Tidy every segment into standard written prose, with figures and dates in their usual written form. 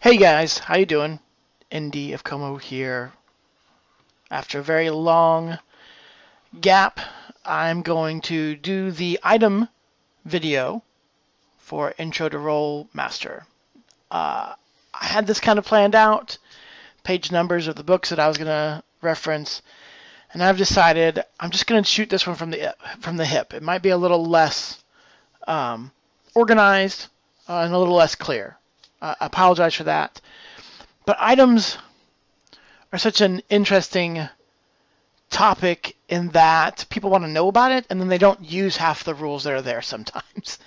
Hey guys, how you doing? Indy of Como here. After a very long gap, I'm going to do the item video for Intro to Rolemaster. I had this kind of planned out, page numbers of the books that I was going to reference, and I've decided I'm just going to shoot this one from the hip. It might be a little less organized and a little less clear. I apologize for that. But items are such an interesting topic in that people want to know about it and then they don't use half the rules that are there sometimes.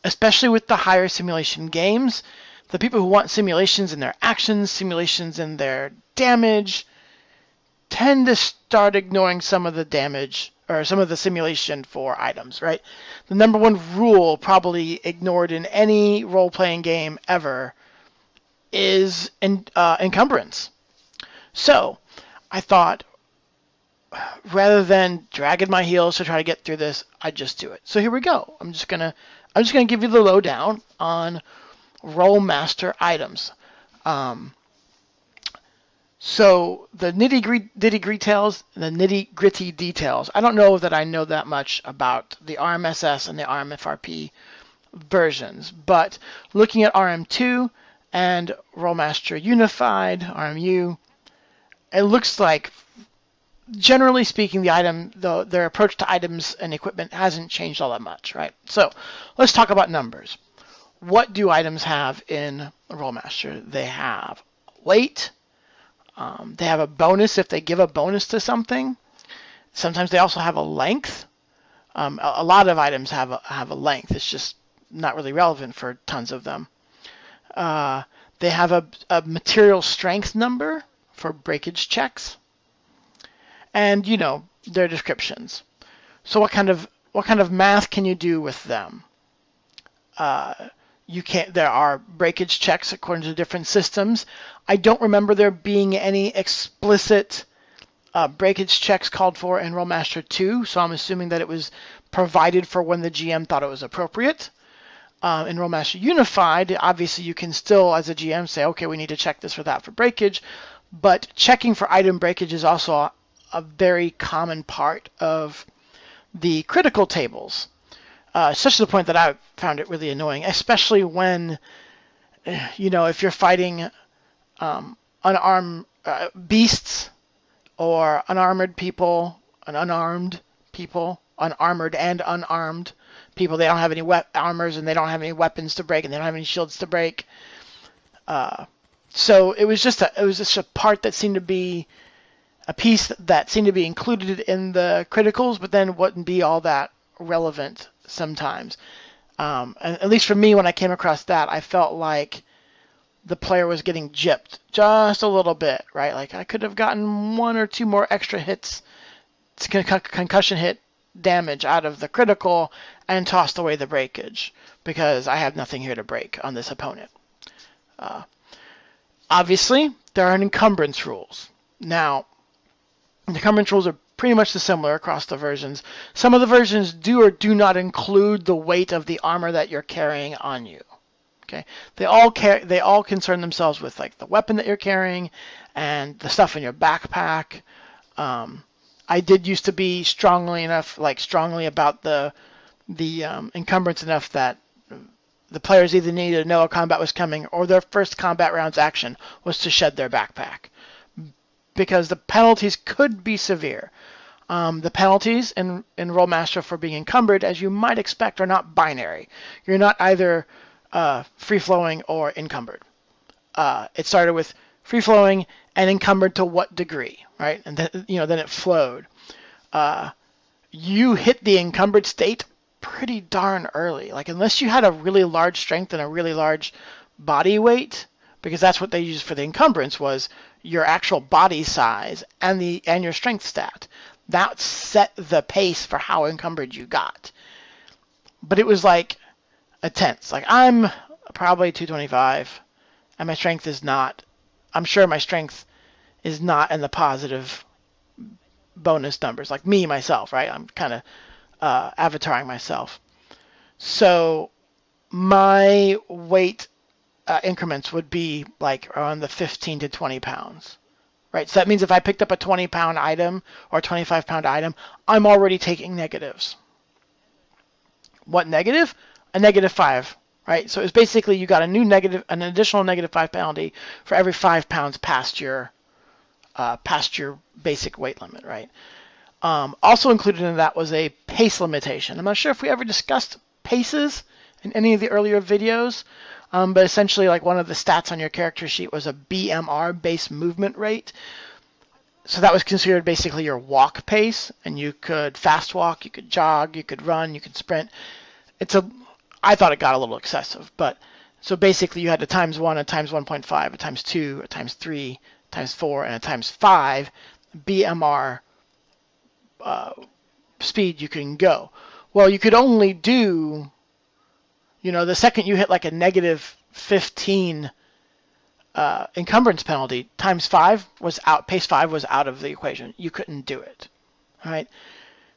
Especially with the higher simulation games, the people who want simulations in their actions, simulations in their damage, tend to start ignoring some of the damage or some of the simulation for items, right? The number one rule probably ignored in any role-playing game ever is encumbrance. So I thought, rather than dragging my heels to try to get through this, I'd just do it. So here we go. I'm just gonna give you the lowdown on Rolemaster items. So the nitty gritty details. I don't know that I know that much about the RMSS and the RMFRP versions, but looking at RM2 and Rolemaster Unified RMU, it looks like, generally speaking, their approach to items and equipment hasn't changed all that much, right? So let's talk about numbers. What do items have in Rolemaster? They have weight. They have a bonus if they give a bonus to something. Sometimes they also have a length. A lot of items have a length. It's just not really relevant for tons of them. They have a material strength number for breakage checks, and their descriptions. So what kind of math can you do with them? There are breakage checks according to different systems. I don't remember there being any explicit breakage checks called for in Rolemaster 2, so I'm assuming that it was provided for when the GM thought it was appropriate. In Rolemaster Unified, obviously you can still, as a GM, say, okay, we need to check this or that for breakage, but checking for item breakage is also a very common part of the critical tables, such to the point that I found it really annoying, especially when, if you're fighting unarmed beasts or unarmored people, unarmed and unarmed people. They don't have any armors and they don't have any weapons to break and they don't have any shields to break. So it was just a part that seemed to be a piece that seemed to be included in the criticals, but then wouldn't be all that relevant sometimes. And at least for me, when I came across that, I felt like the player was getting gypped just a little bit, right? Like I could have gotten one or two more extra hits, concussion hit damage out of the critical and tossed away the breakage because I have nothing here to break on this opponent. Obviously, there are encumbrance rules. Now, the encumbrance rules are pretty much similar across the versions. Some of the versions do or do not include the weight of the armor that you're carrying on you. Okay, they all concern themselves with like the weapon that you're carrying and the stuff in your backpack. I did used to be strongly about the encumbrance enough that the players either needed to know a combat was coming or their first combat round's action was to shed their backpack, because the penalties could be severe. The penalties in Rolemaster for being encumbered, as you might expect, are not binary. You're not either free-flowing or encumbered. It started with free-flowing and encumbered to what degree, right? And then it flowed. You hit the encumbered state pretty darn early. Like unless you had a really large strength and a really large body weight, because that's what they used for the encumbrance was your actual body size and your strength stat. That set the pace for how encumbered you got. But it was like a tenth. Like I'm probably 225, and my strength is not. I'm sure my strength is not in the positive bonus numbers. Like me myself, right? I'm kind of avataring myself. So my weight increments would be like around the 15 to 20 pounds. Right, so that means if I picked up a 20-pound item or a 25-pound item, I'm already taking negatives. What negative? A -5, right? So it's basically you got an additional -5 penalty for every 5 pounds past your basic weight limit, right? Also included in that was a pace limitation. I'm not sure if we ever discussed paces in any of the earlier videos, but essentially like one of the stats on your character sheet was a BMR, base movement rate. So that was considered basically your walk pace, and you could fast walk, you could jog, you could run, you could sprint. I thought it got a little excessive, but so basically you had a ×1, a ×1.5, a ×2, a ×3, ×4, and a ×5 BMR speed you can go. Well, you could only do, the second you hit like a -15 encumbrance penalty, ×5 was out, pace 5 was out of the equation. You couldn't do it. All right.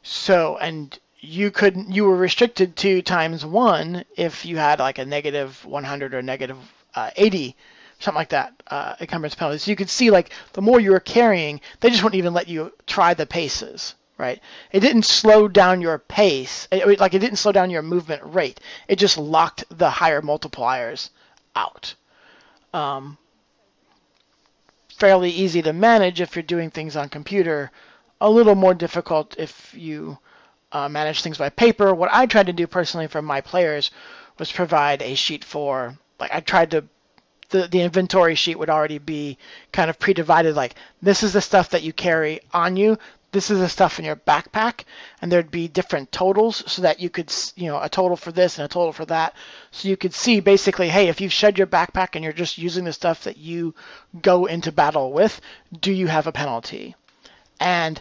So, and you were restricted to ×1 if you had like a -100 or -80, something like that, encumbrance penalty. So you could see like the more you were carrying, they just wouldn't even let you try the paces, right? It didn't slow down your pace, it didn't slow down your movement rate. It just locked the higher multipliers out. Fairly easy to manage if you're doing things on computer, a little more difficult if you manage things by paper. What I tried to do personally for my players was provide a sheet for, like I tried to, the inventory sheet would already be kind of pre-divided, like this is the stuff that you carry on you, this is the stuff in your backpack, and there'd be different totals so that you could, a total for this and a total for that. So you could see basically, hey, if you've shed your backpack and you're just using the stuff that you go into battle with, do you have a penalty? And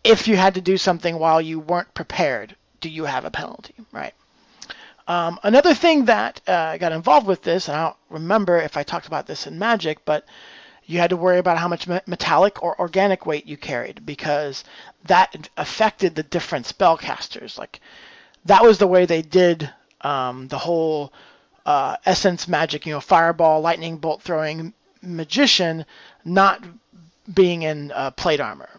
if you had to do something while you weren't prepared, do you have a penalty, right? Another thing that got involved with this, and I don't remember if I talked about this in Magic, but you had to worry about how much metallic or organic weight you carried, because that affected the different spellcasters. Like that was the way they did the whole essence magic, fireball, lightning bolt throwing magician, not being in plate armor.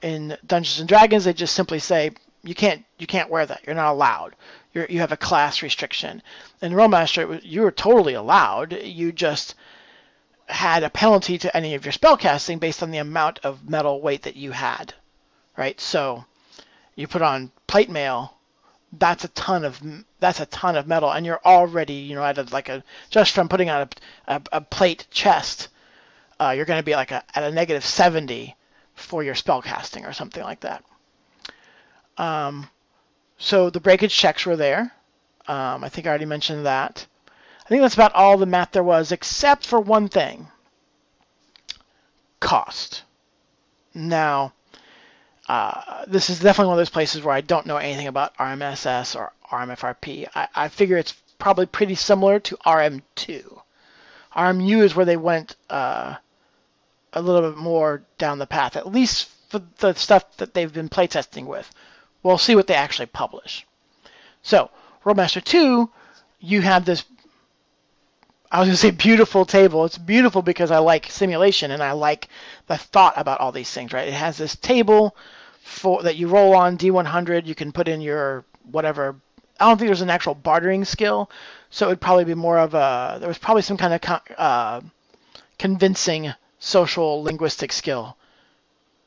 In Dungeons and Dragons, they just simply say you can't wear that. You're not allowed. You have a class restriction. In Rolemaster, you were totally allowed. You just had a penalty to any of your spellcasting based on the amount of metal weight that you had, right? So you put on plate mail, that's a ton of metal, and you're already, just from putting on a plate chest, you're going to be like at a -70 for your spellcasting or something like that. So the breakage checks were there. I think I already mentioned that. I think that's about all the math there was, except for one thing. Cost. Now, this is definitely one of those places where I don't know anything about RMSS or RMFRP. I figure it's probably pretty similar to RM2. RMU is where they went a little bit more down the path, at least for the stuff that they've been playtesting with. We'll see what they actually publish. So, Rolemaster 2, you have this, I was going to say beautiful table. It's beautiful because I like simulation and I like the thought about all these things, right? It has this table that you roll on, D100. You can put in your whatever. I don't think there's an actual bartering skill, so it would probably be more of there was probably some kind of convincing social linguistic skill.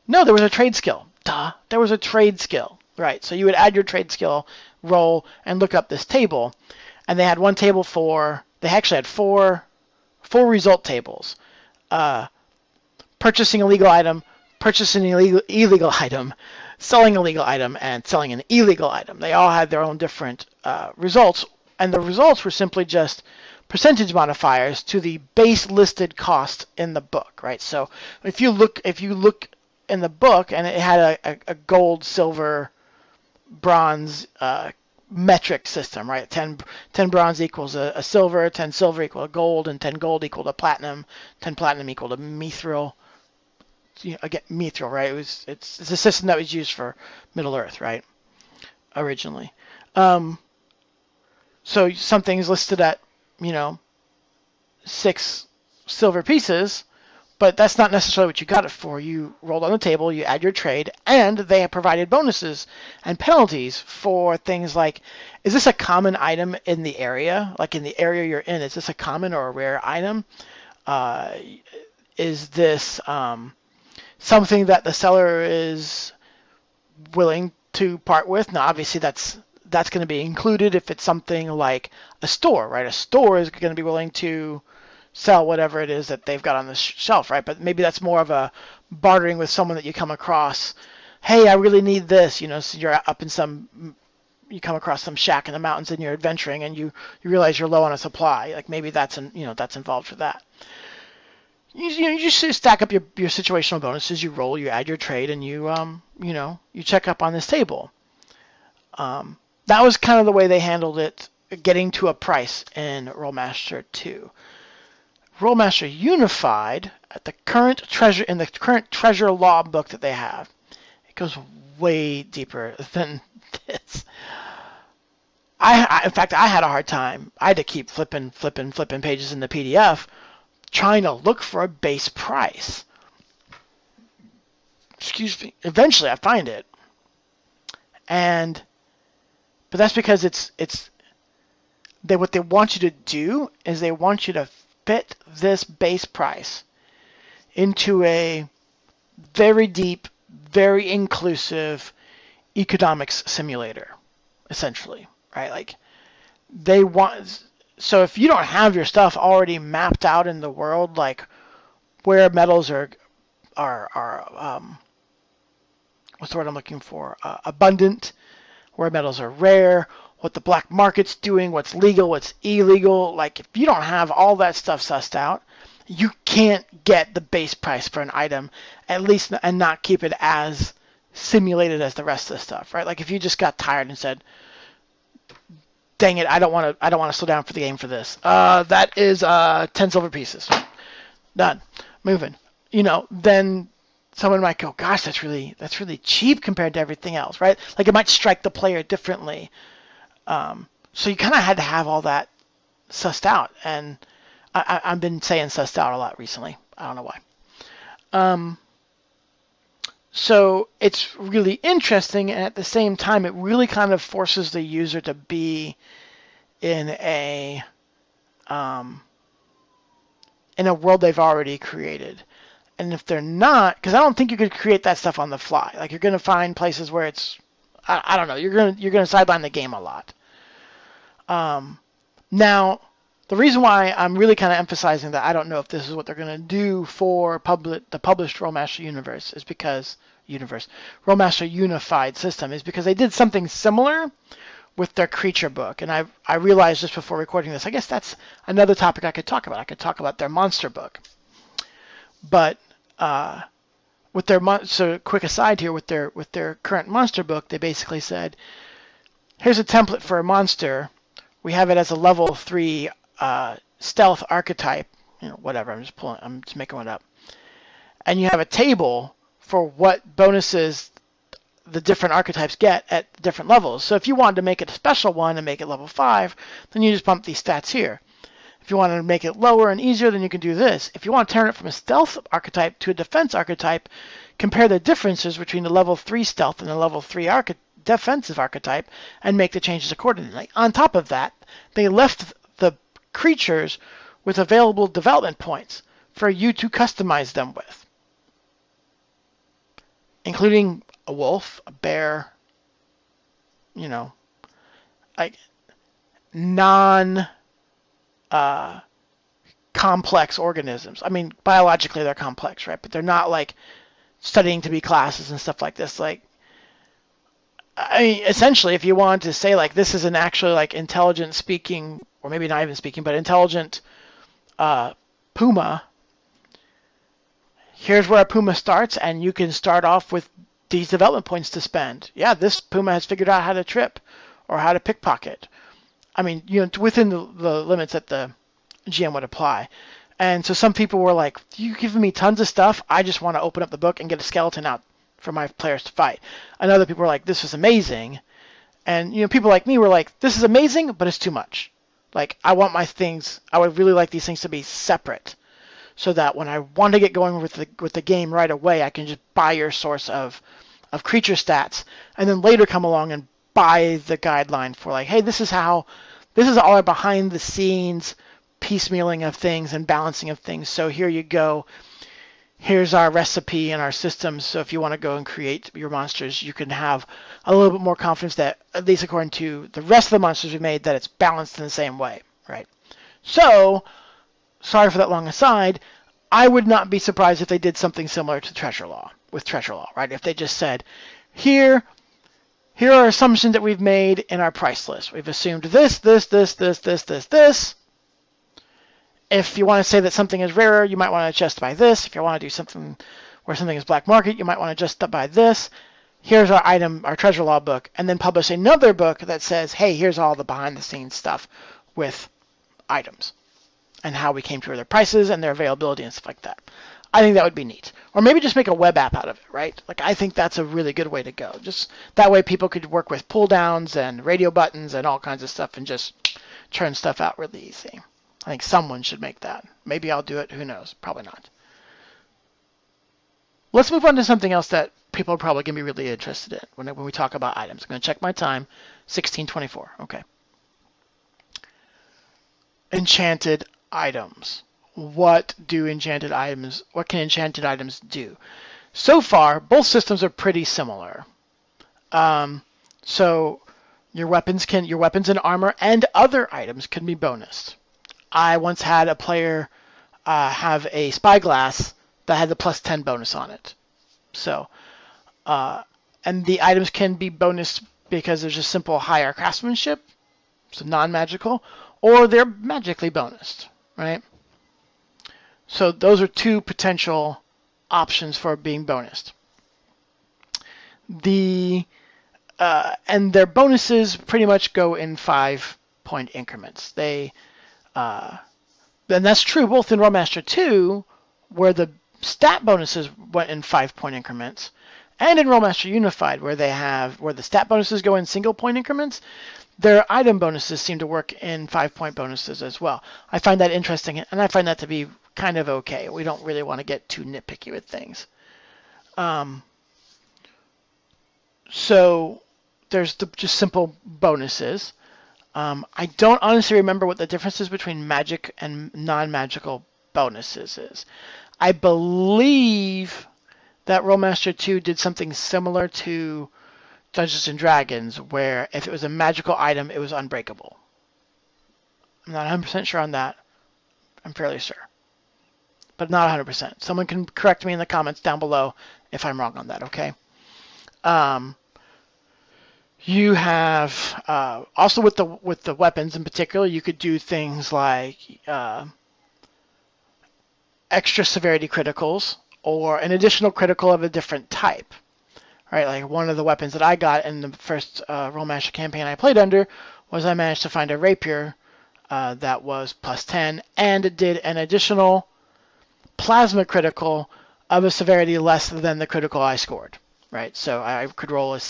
No, there was a trade skill. Duh. There was a trade skill. Right. So you would add your trade skill, roll, and look up this table. And they had one table they actually had four result tables. Purchasing a legal item, purchasing an illegal item, selling a legal item, and selling an illegal item. They all had their own different results. And the results were simply just percentage modifiers to the base listed cost in the book, right? So if you look in the book, and it had a gold, silver, bronze metric system, right? 10 bronze equals a silver, 10 silver equal a gold, and 10 gold equal to platinum, 10 platinum equal to mithril. Again, mithril, right? It's a system that was used for Middle Earth, right? Originally. So something's listed at, 6 silver pieces, but that's not necessarily what you got it for. You rolled on the table, you add your trade, and they have provided bonuses and penalties for things like, is this a common item in the area? Like in the area you're in, is this a common or a rare item? Is this something that the seller is willing to part with? Now, obviously, that's going to be included if it's something like a store, right? A store is going to be willing to sell whatever it is that they've got on the shelf, right? But maybe that's more of a bartering with someone that you come across. Hey, I really need this, so you're up in you come across some shack in the mountains and you're adventuring and you realize you're low on a supply. Like maybe that's that's involved for that. You just stack up your situational bonuses. You roll, you add your trade, and you check up on this table. That was kind of the way they handled it, getting to a price in Rolemaster 2. Rolemaster Unified at the current treasure law book that they have, it goes way deeper than this. In fact, I had a hard time. I had to keep flipping pages in the PDF, trying to look for a base price. Excuse me. Eventually, I find it, but that's because what they want you to do is they want you to fit this base price into a very deep, very inclusive economics simulator, essentially, right? Like they want. So if you don't have your stuff already mapped out in the world, like where metals are what's the word I'm looking for? Abundant, where metals are rare, what the black market's doing, what's legal, what's illegal. Like if you don't have all that stuff sussed out, you can't get the base price for an item, at least, and not keep it as simulated as the rest of the stuff, right? Like if you just got tired and said, dang it, I don't want to slow down for the game for this. That is 10 silver pieces. Done. Moving. Then someone might go, gosh, that's really cheap compared to everything else, right? Like it might strike the player differently. So you kind of had to have all that sussed out, and I've been saying sussed out a lot recently. I don't know why. So it's really interesting, and at the same time, it really kind of forces the user to be in a world they've already created. And if they're not, because I don't think you could create that stuff on the fly. Like you're going to find places where it's, I don't know, you're going to sideline the game a lot. Now, the reason why I'm really kind of emphasizing that I don't know if this is what they're going to do for the published Rolemaster universe is because Rolemaster Unified system is because they did something similar with their creature book. And I realized just before recording this, I guess that's another topic I could talk about. I could talk about their monster book. But with their so quick aside here, with their current monster book, they basically said, here's a template for a monster. We have it as a level 3 stealth archetype, whatever. I'm just making one up. And you have a table for what bonuses the different archetypes get at different levels. So if you wanted to make it a special one and make it level 5, then you just bump these stats here. If you want to make it lower and easier, then you can do this. If you want to turn it from a stealth archetype to a defense archetype, compare the differences between the level 3 stealth and the level 3 defensive archetype and make the changes accordingly. On top of that, they left the creatures with available development points for you to customize them with, including a wolf, a bear, like complex organisms. I mean, biologically they're complex, right? But they're not like studying to be classes and stuff like this. Like, I mean, essentially, if you wanted to say like this is an actually like intelligent speaking, or maybe not even speaking, but intelligent puma, here's where a puma starts, and you can start off with these development points to spend. Yeah, this puma has figured out how to trip or how to pickpocket. I mean, within the limits that the GM would apply. And so some people were like, you're giving me tons of stuff. I just want to open up the book and get a skeleton out for my players to fight. And other people were like, this is amazing. And, people like me were like, this is amazing, but it's too much. Like, I want my things, I would really like these things to be separate, so that when I want to get going with the game right away, I can just buy your source of creature stats, and then later come along and buy the guideline for like, hey, this is all our behind the scenes piecemealing of things and balancing of things. So here you go. Here's our recipe and our systems. So if you want to go and create your monsters, you can have a little bit more confidence that, at least according to the rest of the monsters we made, that it's balanced in the same way, right? So, sorry for that long aside. I would not be surprised if they did something similar to Treasure Law, with Treasure Law, right? If they just said, here are assumptions that we've made in our price list. We've assumed this. If you want to say that something is rarer, you might want to adjust by this. If you want to do something where something is black market, you might want to adjust by this. Here's our item, our Treasure Law book, and then publish another book that says, hey, here's all the behind the scenes stuff with items and how we came to their prices and their availability and stuff like that. I think that would be neat. Or maybe just make a web app out of it, right? Like, I think that's a really good way to go. Just that way people could work with pull downs and radio buttons and all kinds of stuff and just churn stuff out really easy. I think someone should make that. Maybe I'll do it. Who knows? Probably not. Let's move on to something else that people are probably going to be really interested in when we talk about items. I'm going to check my time. 16:24. Okay. Enchanted items. What can enchanted items do? So far, both systems are pretty similar. So your weapons and armor and other items can be bonused. I once had a player have a spyglass that had the +10 bonus on it. So, and the items can be bonused because there's just simple higher craftsmanship, so non-magical, or they're magically bonused, right? So those are two potential options for being bonused. And their bonuses pretty much go in 5-point increments. And that's true both in Rolemaster 2, where the stat bonuses went in 5-point increments, and in Rolemaster Unified, where the stat bonuses go in single-point increments. Their item bonuses seem to work in 5-point bonuses as well. I find that interesting, and I find that to be kind of okay. We don't really want to get too nitpicky with things. So there's just simple bonuses. I don't honestly remember what the differences between magic and non-magical bonuses is. I believe that Rolemaster 2 did something similar to Dungeons and Dragons, where if it was a magical item, it was unbreakable. I'm not 100% sure on that. I'm fairly sure. But not 100%. Someone can correct me in the comments down below if I'm wrong on that, okay? You have also with the weapons in particular, you could do things like extra severity criticals or an additional critical of a different type. Right, like one of the weapons that I got in the first Rolemaster campaign I played under was I managed to find a rapier that was +10, and it did an additional plasma critical of a severity less than the critical I scored. Right, so I could roll a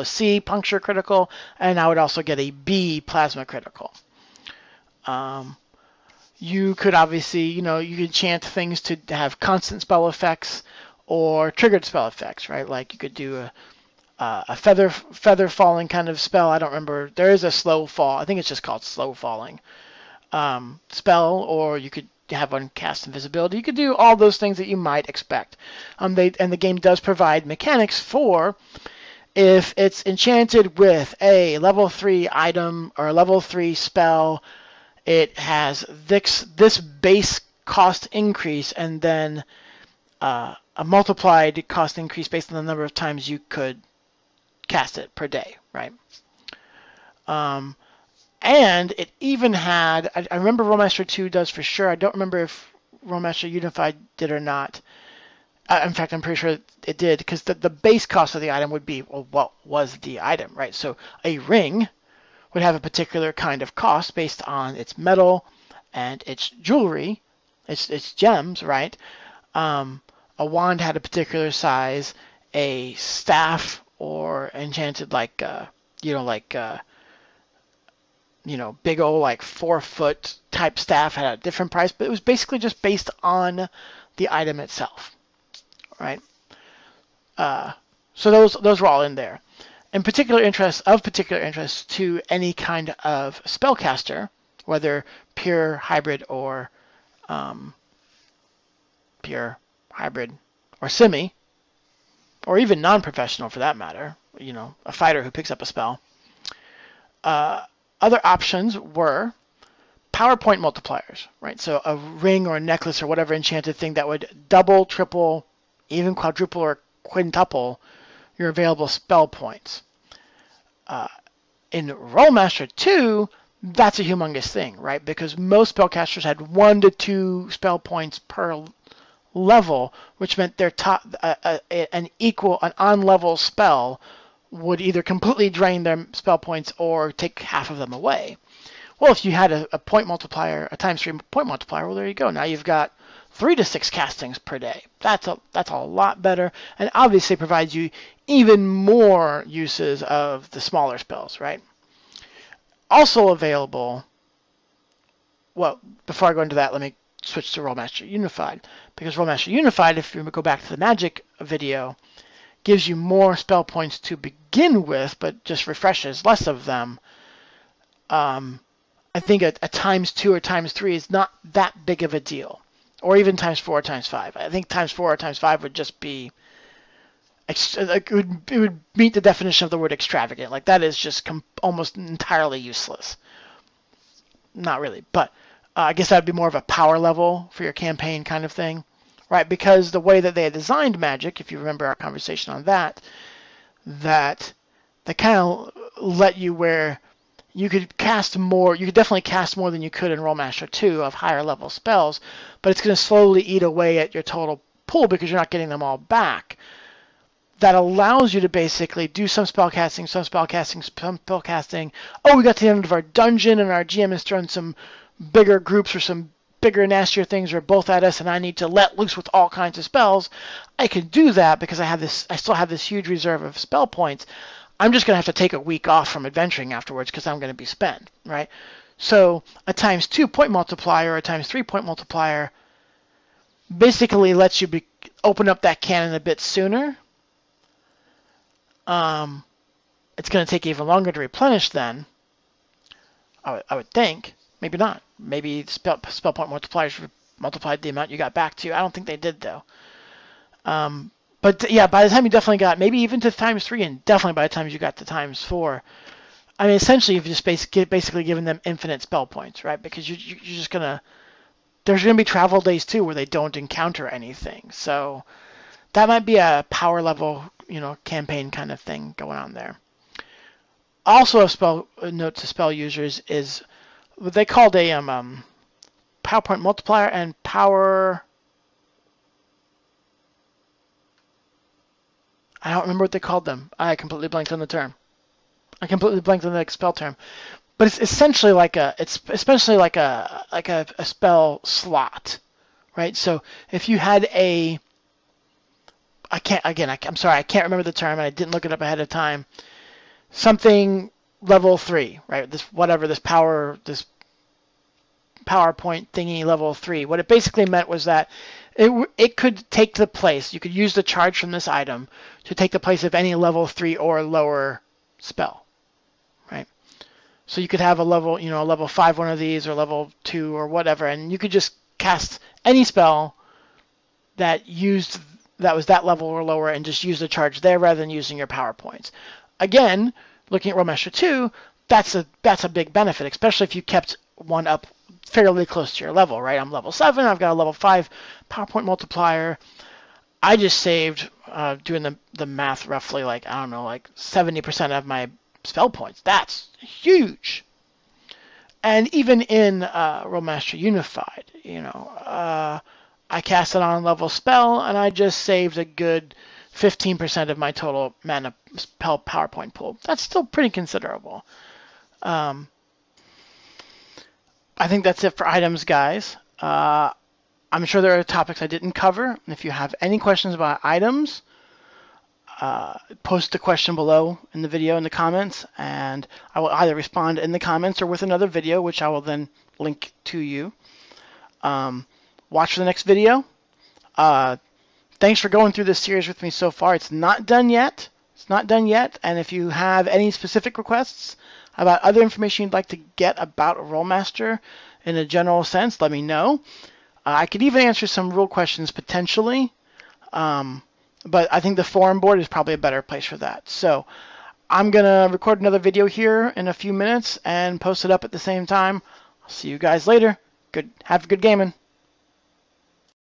C puncture critical, and I would also get a B plasma critical. You could obviously, you could chant things to have constant spell effects or triggered spell effects, right? Like you could do a feather falling kind of spell. I don't remember. There is a slow fall. I think it's just called slow falling spell, or you could have one cast invisibility. You could do all those things that you might expect. And the game does provide mechanics for if it's enchanted with a level 3 item or a level 3 spell, it has this base cost increase and then a multiplied cost increase based on the number of times you could cast it per day, right? And it even had, I remember Rolemaster 2 does for sure. I don't remember if Rolemaster Unified did or not. In fact, I'm pretty sure it did, because the base cost of the item would be, well, what was the item, right? So a ring would have a particular kind of cost based on its metal and its jewelry, its gems, right? A wand had a particular size. A staff or enchanted big old like 4-foot type staff had a different price, but it was basically just based on the item itself, right? So those were all in there. Of particular interest to any kind of spellcaster, whether pure, hybrid, or semi, or even non-professional for that matter, a fighter who picks up a spell. Other options were PowerPoint multipliers, right? So a ring or a necklace or whatever enchanted thing that would double, triple, even quadruple or quintuple your available spell points. In Rolemaster 2, that's a humongous thing, right? Because most spellcasters had 1 to 2 spell points per level, which meant their an on-level spell would either completely drain their spell points or take half of them away. Well, if you had a point multiplier, a times 3 point multiplier, well, there you go. Now you've got 3 to 6 castings per day. That's a lot better, and obviously provides you even more uses of the smaller spells, right? Also available. Well, before I go into that, let me switch to Rolemaster Unified, because Rolemaster Unified, if you go back to the Magic video, gives you more spell points to begin with, but just refreshes less of them. I think a times 2 or times 3 is not that big of a deal, or even times 4 or times 5. I think times 4 or times 5 would just be, it would meet the definition of the word extravagant. Like, that is just almost entirely useless. Not really, but I guess that would be more of a power level for your campaign kind of thing, right? Because the way that they had designed Magic, if you remember our conversation on that they kind of let you where you could cast more. You could definitely cast more than you could in Rolemaster 2 of higher level spells, but it's going to slowly eat away at your total pool because you're not getting them all back. That allows you to basically do some spellcasting. Oh, we got to the end of our dungeon and our GM has thrown some bigger groups or some bigger, nastier things are both at us, and I need to let loose with all kinds of spells. I can do that because I still have this huge reserve of spell points. I'm just going to have to take a week off from adventuring afterwards because I'm going to be spent, right? So a times 2 point multiplier or a times 3 point multiplier basically lets you open up that cannon a bit sooner. It's going to take even longer to replenish then, I would think. Maybe not. Maybe spell point multipliers multiplied the amount you got back to. I don't think they did, though. But yeah, by the time you definitely got, maybe even to times 3, and definitely by the time you got to times 4, I mean, essentially you've just basically given them infinite spell points, right? Because you're just going to, there's going to be travel days too where they don't encounter anything. So that might be a power level, campaign kind of thing going on there. Also a note to spell users is what they called a PowerPoint multiplier and power. I don't remember what they called them. I completely blanked on the term. I completely blanked on the spell term. But it's essentially like a spell slot, right? So if you had I'm sorry, I can't remember the term, and I didn't look it up ahead of time. Something level 3, right? This PowerPoint thingy level 3. What it basically meant was that it could take the place. You could use the charge from this item to take the place of any level 3 or lower spell, right? So you could have a level 5 one of these or level 2 or whatever, and you could just cast any spell that was that level or lower and just use the charge there rather than using your power points. Again, looking at Rolemaster 2, that's a big benefit, especially if you kept one up fairly close to your level, right? I'm level 7, I've got a level 5 PowerPoint multiplier. I just saved, doing the math, roughly like 70% of my spell points. That's huge. And even in Rolemaster Unified, I cast an on-level spell, and I just saved a good 15% of my total mana spell PowerPoint pool. That's still pretty considerable. I think that's it for items, guys. I'm sure there are topics I didn't cover. If you have any questions about items, post the question below in the video in the comments, and I will either respond in the comments or with another video, which I will then link to you. Watch for the next video. Thanks for going through this series with me so far. It's not done yet. It's not done yet. And if you have any specific requests about other information you'd like to get about Rolemaster in a general sense, let me know. I could even answer some rule questions potentially. But I think the forum board is probably a better place for that. So I'm going to record another video here in a few minutes and post it up at the same time. I'll see you guys later. Have a good gaming.